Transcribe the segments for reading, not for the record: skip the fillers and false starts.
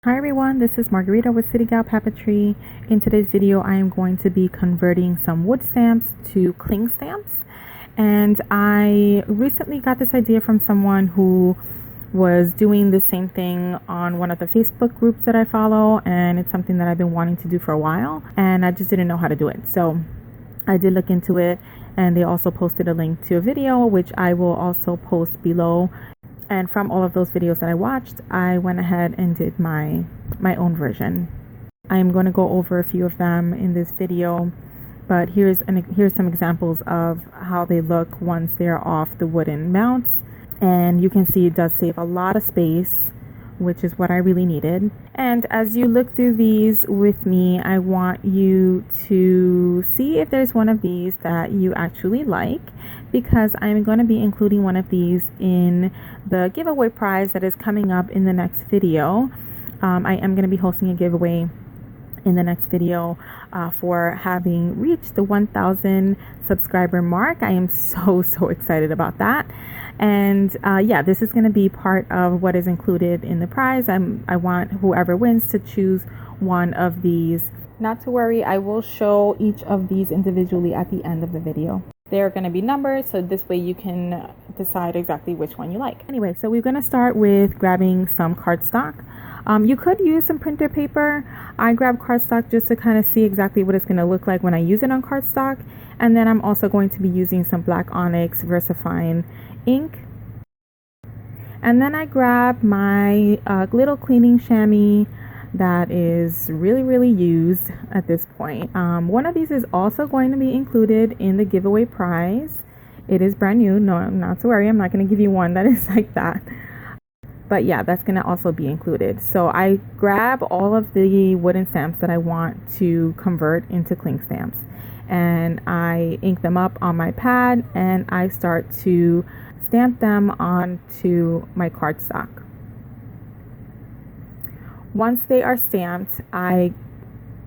Hi everyone, this is Margarita with CityGal Papeterie. In today's video, I am going to be converting some wood stamps to cling stamps. And I recently got this idea from someone who was doing the same thing on one of the Facebook groups that I follow, and it's something that I've been wanting to do for a while, and I just didn't know how to do it. So I did look into it, and they also posted a link to a video, which I will also post below. And from all of those videos that I watched, I went ahead and did my own version. I am going to go over a few of them in this video, but here's some examples of how they look once they're off the wooden mounts. And you can see it does save a lot of space, which is what I really needed. And as you look through these with me, I want you to see if there's one of these that you actually like, because I'm going to be including one of these in the giveaway prize that is coming up in the next video. I am going to be hosting a giveaway in the next video for having reached the 1,000 subscriber mark. I am so excited about that. And yeah, this is going to be part of what is included in the prize. I want whoever wins to choose one of these. Not to worry, I will show each of these individually at the end of the video. They're going to be numbered, so this way you can decide exactly which one you like. Anyway, so we're going to start with grabbing some cardstock. You could use some printer paper. I grabbed cardstock just to kind of see exactly what it's going to look like when I use it on cardstock. And then I'm also going to be using some black onyx VersaFine ink. And then I grabbed my little cleaning chamois that is really used at this point. One of these is also going to be included in the giveaway prize. It is brand new. No, not to worry, I'm not going to give you one that is like that. But yeah, that's going to also be included. So I grab all of the wooden stamps that I want to convert into cling stamps, and I ink them up on my pad, and I start to stamp them onto my cardstock. Once they are stamped, I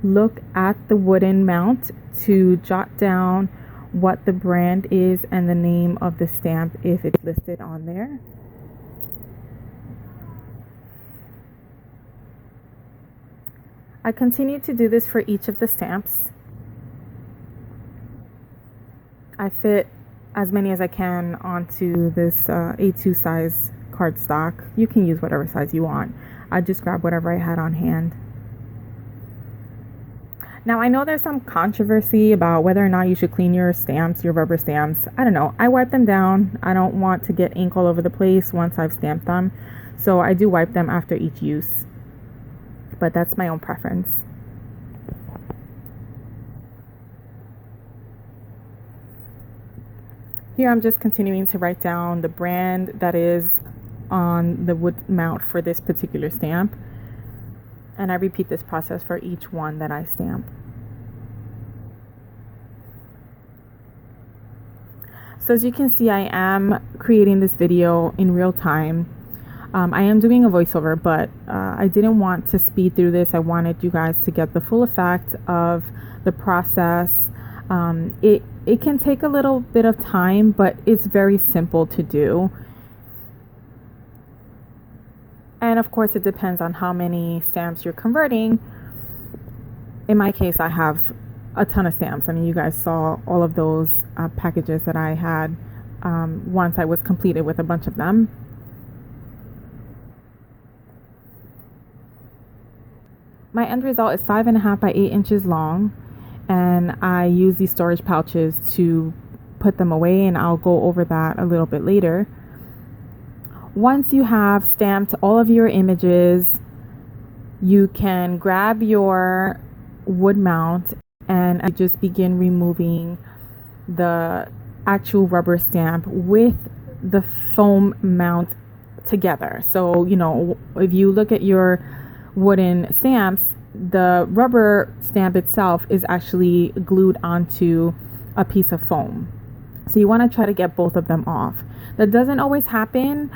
look at the wooden mount to jot down what the brand is and the name of the stamp if it's listed on there. I continue to do this for each of the stamps. I fit as many as I can onto this A2 size cardstock. You can use whatever size you want. I just grabbed whatever I had on hand. Now I know there's some controversy about whether or not you should clean your stamps, your rubber stamps. I don't know. I wipe them down. I don't want to get ink all over the place once I've stamped them. So I do wipe them after each use. But that's my own preference. Here I'm just continuing to write down the brand that is on the wood mount for this particular stamp, and I repeat this process for each one that I stamp. So as you can see, I am creating this video in real time. I am doing a voiceover, but I didn't want to speed through this. I wanted you guys to get the full effect of the process. It can take a little bit of time, but it's very simple to do. And of course, it depends on how many stamps you're converting. In my case, I have a ton of stamps. I mean, you guys saw all of those packages that I had once I was completed with a bunch of them. My end result is 5.5 by 8 inches long, and I use these storage pouches to put them away, and I'll go over that a little bit later. Once you have stamped all of your images, you can grab your wood mount and just begin removing the actual rubber stamp with the foam mount together. So, you know, if you look at your wooden stamps, the rubber stamp itself is actually glued onto a piece of foam. So you want to try to get both of them off. That doesn't always happen.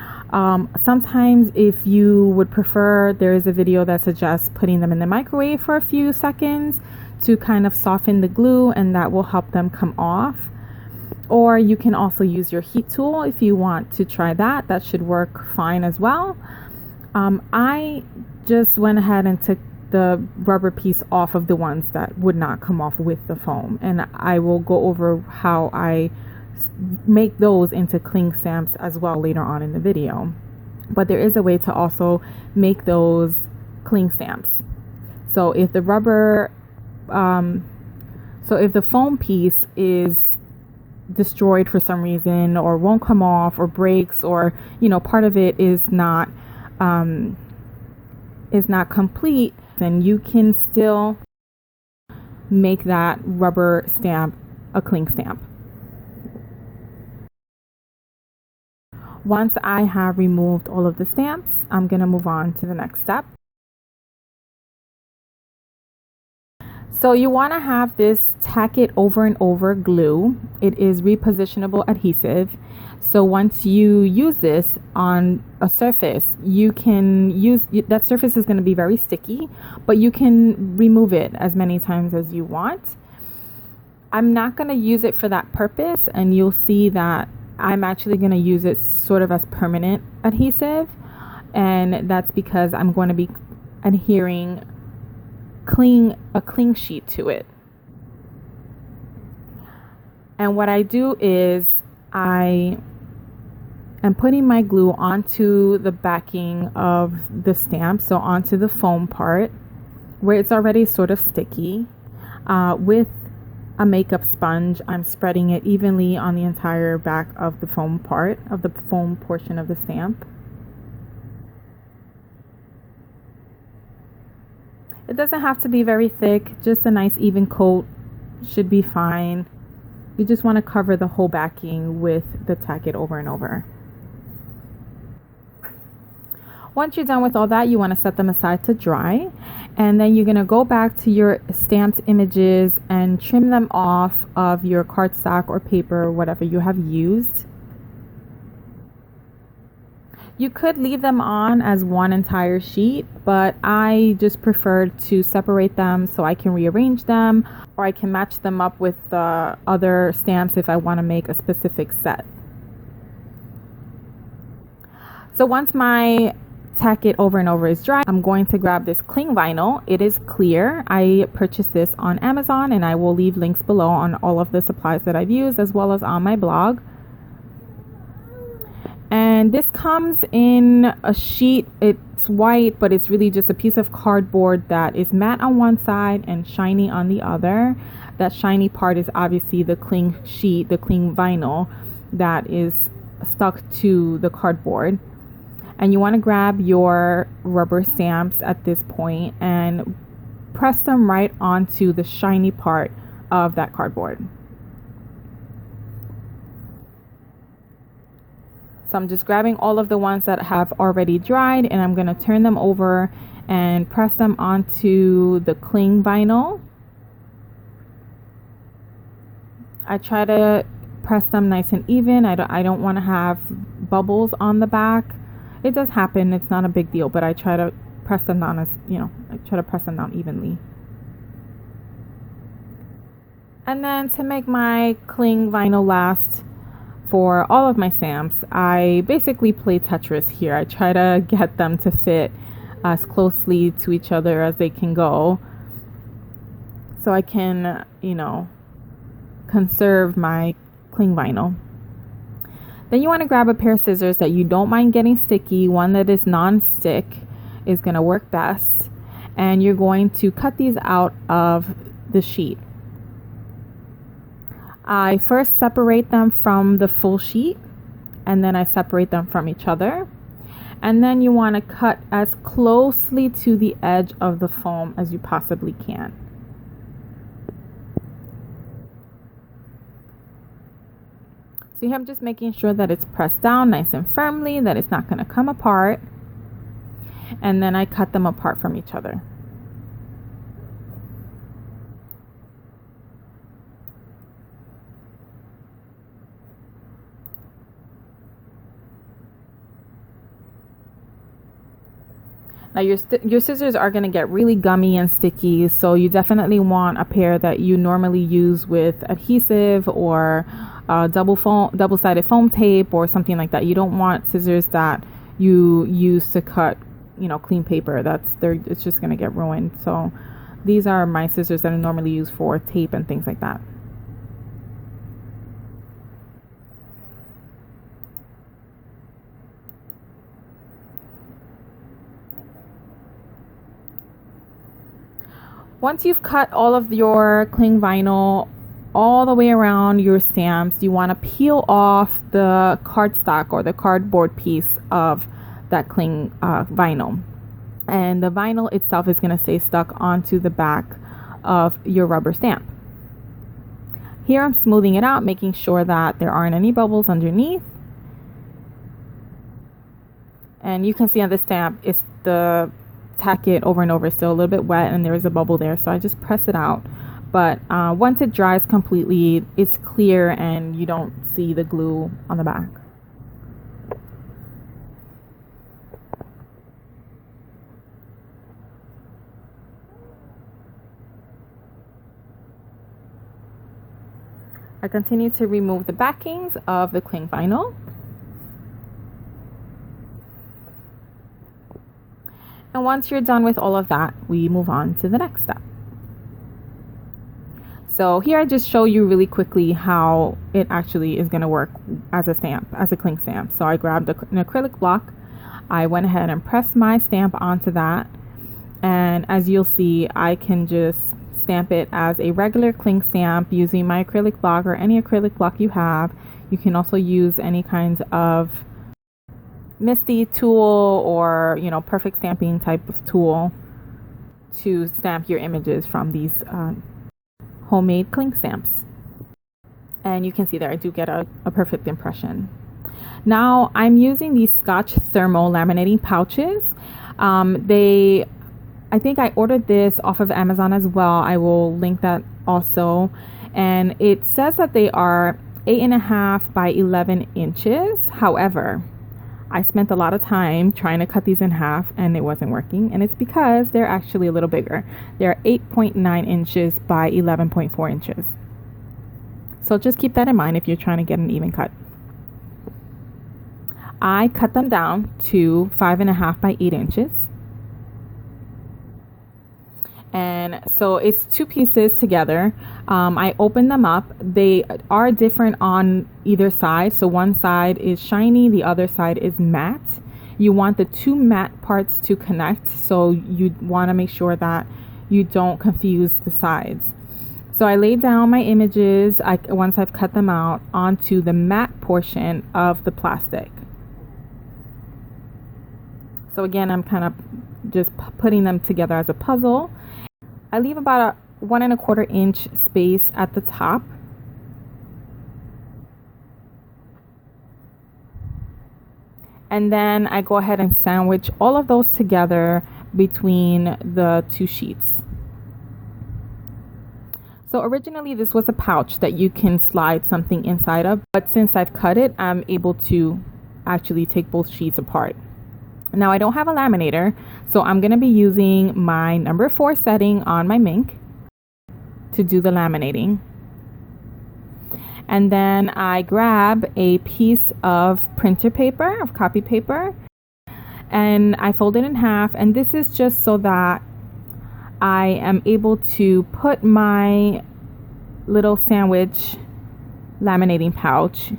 Sometimes, if you would prefer, there is a video that suggests putting them in the microwave for a few seconds to kind of soften the glue, and that will help them come off. Or you can also use your heat tool if you want to try that. That should work fine as well. I just went ahead and took the rubber piece off of the ones that would not come off with the foam, and I will go over how I make those into cling stamps as well later on in the video. But there is a way to also make those cling stamps. So if the rubber so if the foam piece is destroyed for some reason, or won't come off, or breaks, or part of it is not complete, then you can still make that rubber stamp a cling stamp. Once I have removed all of the stamps, I'm going to move on to the next step. So you want to have this tack it over and over glue. It is repositionable adhesive. So once you use this on a surface, you can use that surface is going to be very sticky, but you can remove it as many times as you want. I'm not going to use it for that purpose, and you'll see that I'm actually going to use it sort of as permanent adhesive, and that's because I'm going to be adhering a cling sheet to it. And what I do is I am putting my glue onto the backing of the stamp, so onto the foam part where it's already sort of sticky. With a makeup sponge, I'm spreading it evenly on the entire back of the foam part, of the foam portion of the stamp. It doesn't have to be very thick, just a nice even coat should be fine. You just want to cover the whole backing with the tack it over and over. Once you're done with all that, you want to set them aside to dry, and then you're going to go back to your stamped images and trim them off of your cardstock or paper, whatever you have used. You could leave them on as one entire sheet, but I just prefer to separate them so I can rearrange them, or I can match them up with other stamps if I want to make a specific set. So once my tack it over and over is dry, I'm going to grab this cling vinyl. It is clear. I purchased this on Amazon, and I will leave links below on all of the supplies that I've used, as well as on my blog. And this comes in a sheet. It's white, but it's really just a piece of cardboard that is matte on one side and shiny on the other. That shiny part is obviously the cling sheet, the cling vinyl that is stuck to the cardboard. And you want to grab your rubber stamps at this point and press them right onto the shiny part of that cardboard. So I'm just grabbing all of the ones that have already dried, and I'm going to turn them over and press them onto the cling vinyl. I try to press them nice and even. I don't want to have bubbles on the back. It does happen, it's not a big deal, but I try to press them down I try to press them down evenly. And then to make my cling vinyl last for all of my stamps, I basically play Tetris here. I try to get them to fit as closely to each other as they can go, so I can, conserve my cling vinyl. Then you want to grab a pair of scissors that you don't mind getting sticky. One that is non-stick is going to work best. And you're going to cut these out of the sheet. I first separate them from the full sheet, and then I separate them from each other. And then you want to cut as closely to the edge of the foam as you possibly can. So I'm just making sure that it's pressed down nice and firmly, that it's not going to come apart. And then I cut them apart from each other. Now your scissors are going to get really gummy and sticky, so you definitely want a pair that you normally use with adhesive or double-sided foam tape or something like that. You don't want scissors that you use to cut clean paper. It's just gonna get ruined. So these are my scissors that are normally used for tape and things like that. Once you've cut all of your cling vinyl all the way around your stamps, you want to peel off the cardstock or the cardboard piece of that cling vinyl. And the vinyl itself is going to stay stuck onto the back of your rubber stamp. Here I'm smoothing it out, making sure that there aren't any bubbles underneath. And you can see on the stamp, it's the tack it over and over, still a little bit wet, and there is a bubble there, so I just press it out. But once it dries completely, it's clear and you don't see the glue on the back. I continue to remove the backings of the cling vinyl. And once you're done with all of that, we move on to the next step. So here I just show you really quickly how it actually is going to work as a stamp, as a cling stamp. So I grabbed an acrylic block. I went ahead and pressed my stamp onto that. And as you'll see, I can just stamp it as a regular cling stamp using my acrylic block or any acrylic block you have. You can also use any kinds of Misty tool or perfect stamping type of tool to stamp your images from these homemade cling stamps. And you can see there I do get a perfect impression. Now I'm using these Scotch thermal laminating pouches. I think I ordered this off of Amazon as well. I will link that also. And it says that they are 8.5 by 11 inches. However, I spent a lot of time trying to cut these in half and it wasn't working, and it's because they're actually a little bigger. They're 8.9 inches by 11.4 inches. So just keep that in mind if you're trying to get an even cut. I cut them down to 5.5 by 8 inches. And so it's two pieces together. I open them up. They are different on either side. So one side is shiny, the other side is matte. You want the two matte parts to connect. So you want to make sure that you don't confuse the sides. So I laid down my images, once I've cut them out, onto the matte portion of the plastic. So again, I'm kind of just putting them together as a puzzle. I leave about a 1.25 inch space at the top. And then I go ahead and sandwich all of those together between the two sheets. So originally this was a pouch that you can slide something inside of, but since I've cut it, I'm able to actually take both sheets apart. Now I don't have a laminator, so I'm going to be using my number 4 setting on my Minc to do the laminating. And then I grab a piece of printer paper, of copy paper, and I fold it in half. And this is just so that I am able to put my little sandwich laminating pouch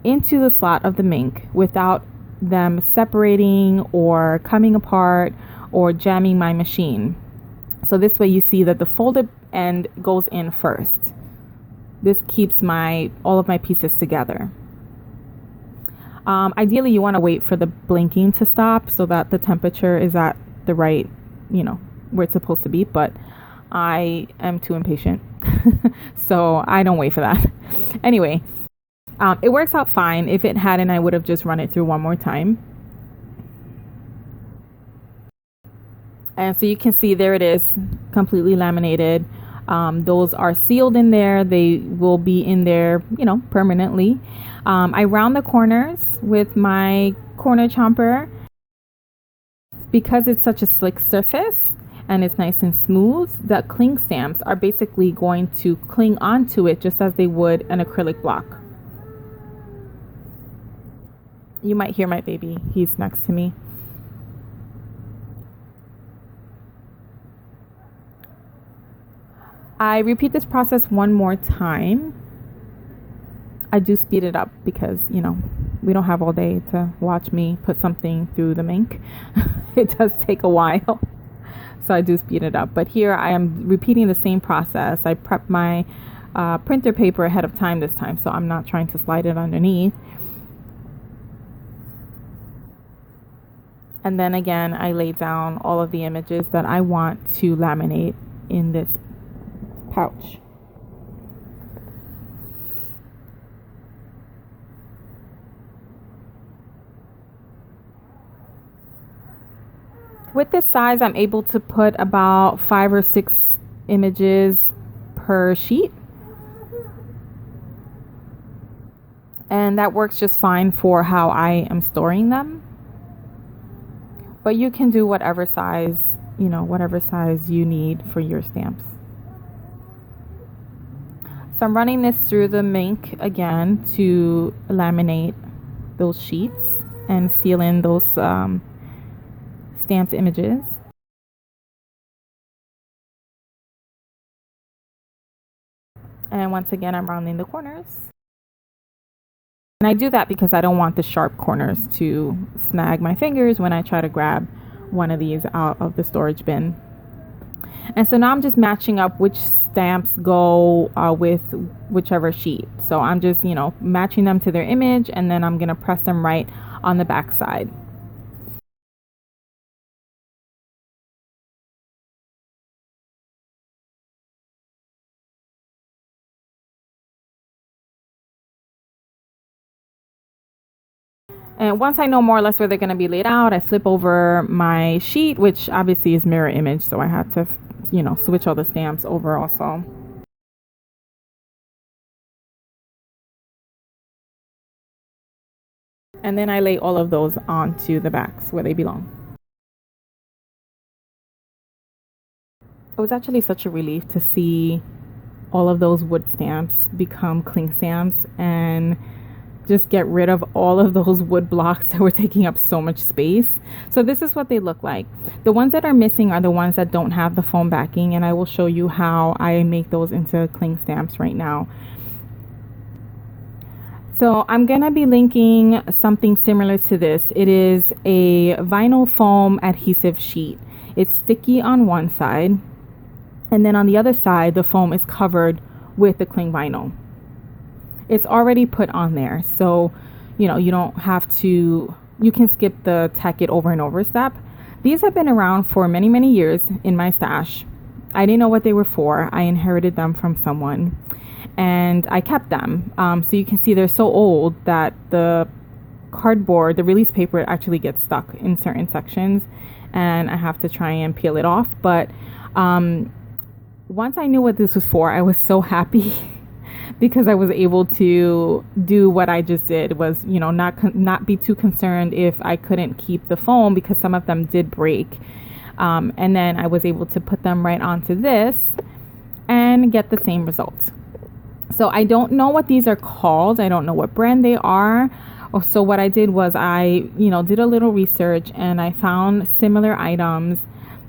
into the slot of the Minc without them separating or coming apart or jamming my machine. So this way you see that the folded end goes in first. This keeps all of my pieces together. Ideally you want to wait for the blinking to stop so that the temperature is at the right, where it's supposed to be, but I am too impatient. So I don't wait for that. Anyway, it works out fine. If it hadn't, I would have just run it through one more time. And so you can see there it is, completely laminated. Those are sealed in there. They will be in there, permanently. I round the corners with my corner chomper. Because it's such a slick surface and it's nice and smooth, the cling stamps are basically going to cling onto it just as they would an acrylic block. You might hear my baby. He's next to me. I repeat this process one more time. I do speed it up because, you know, we don't have all day to watch me put something through the Minc. It does take a while. So I do speed it up. But here I am repeating the same process. I prep my printer paper ahead of time this time, so I'm not trying to slide it underneath. And then again, I lay down all of the images that I want to laminate in this pouch. With this size, I'm able to put about 5 or 6 images per sheet. And that works just fine for how I am storing them. But you can do whatever size, you know, whatever size you need for your stamps. So I'm running this through the Minc again to laminate those sheets and seal in those stamped images. And once again, I'm rounding the corners. And I do that because I don't want the sharp corners to snag my fingers when I try to grab one of these out of the storage bin. And so now I'm just matching up which stamps go with whichever sheet. So I'm just, you know, matching them to their image, and then I'm going to press them right on the back side. And once I know more or less where they're going to be laid out, I flip over my sheet, which obviously is mirror image. So I had to, you know, switch all the stamps over also. And then I lay all of those onto the backs where they belong. It was actually such a relief to see all of those wood stamps become cling stamps and just get rid of all of those wood blocks that were taking up so much space. So this is what they look like. The ones that are missing are the ones that don't have the foam backing, and I will show you how I make those into cling stamps right now. So I'm gonna be linking something similar to this. It is a vinyl foam adhesive sheet. It's sticky on one side, and then on the other side the foam is covered with the cling vinyl. It's already put on there, so you know, you don't have to, you can skip the tack it over and over step. These have been around for many years in my stash. I didn't know what they were for. I inherited them from someone and I kept them. So you can see they're so old that the cardboard, the release paper, actually gets stuck in certain sections and I have to try and peel it off. But once I knew what this was for, I was so happy because I was able to do what I just did, was, you know, not be too concerned if I couldn't keep the foam, because some of them did break. And then I was able to put them right onto this and get the same result. So I don't know what these are called. I don't know what brand they are. So what I did was I, you know, did a little research and I found similar items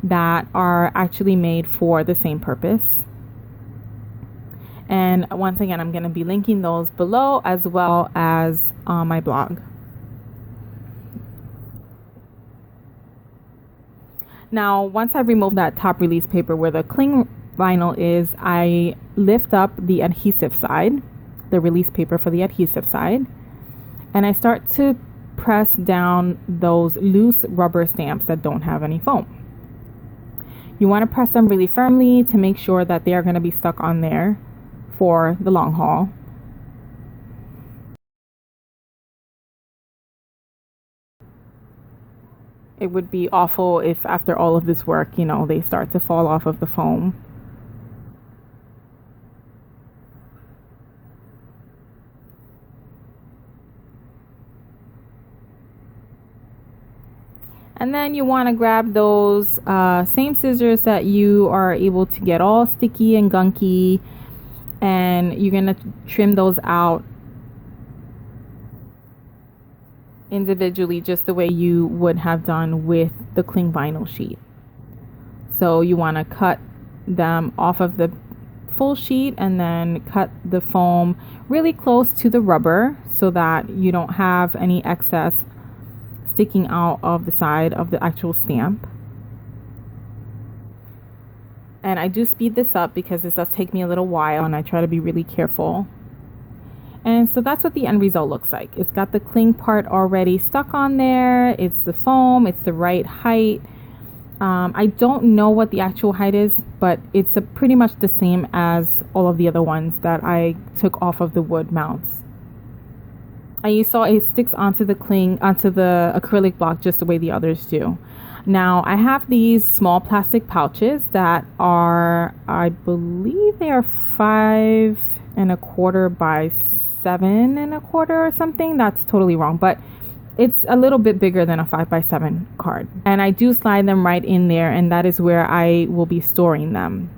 that are actually made for the same purpose. And once again, I'm going to be linking those below as well as on my blog. Now, once I remove that top release paper where the cling vinyl is, I lift up the adhesive side, the release paper for the adhesive side, and I start to press down those loose rubber stamps that don't have any foam. You want to press them really firmly to make sure that they are going to be stuck on there for the long haul. It would be awful if after all of this work, you know, they start to fall off of the foam. And then you want to grab those same scissors that you are able to get all sticky and gunky, and you're going to trim those out individually, just the way you would have done with the cling vinyl sheet. So you want to cut them off of the full sheet and then cut the foam really close to the rubber so that you don't have any excess sticking out of the side of the actual stamp. And I do speed this up because this does take me a little while and I try to be really careful. And so that's what the end result looks like. It's got the cling part already stuck on there. It's the foam, it's the right height. I don't know what the actual height is, but it's pretty much the same as all of the other ones that I took off of the wood mounts. And you saw it sticks onto the acrylic block just the way the others do. Now I have these small plastic pouches that are, I believe they are 5 1/4 by 7 1/4 or something. That's totally wrong, but it's a little bit bigger than a 5 by 7 card. And I do slide them right in there, and that is where I will be storing them.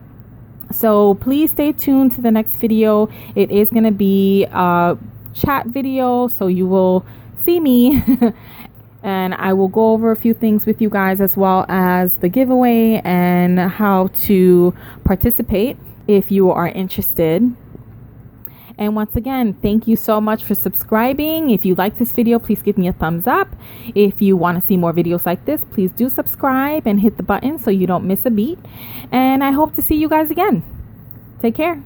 So please stay tuned to the next video. It is going to be a chat video, so you will see me. And I will go over a few things with you guys, as well as the giveaway and how to participate if you are interested. And once again, thank you so much for subscribing. If you like this video, please give me a thumbs up. If you want to see more videos like this, please do subscribe and hit the button so you don't miss a beat. And I hope to see you guys again. Take care.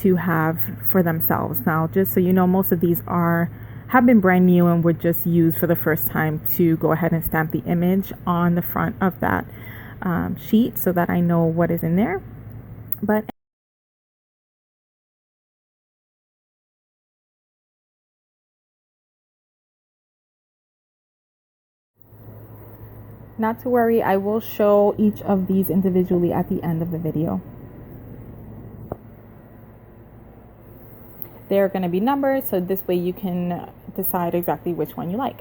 To have for themselves. Now, just so you know, most of these have been brand new and were just used for the first time to go ahead and stamp the image on the front of that sheet so that I know what is in there. But not to worry, I will show each of these individually at the end of the video. they're going to be numbered, so this way you can decide exactly which one you like.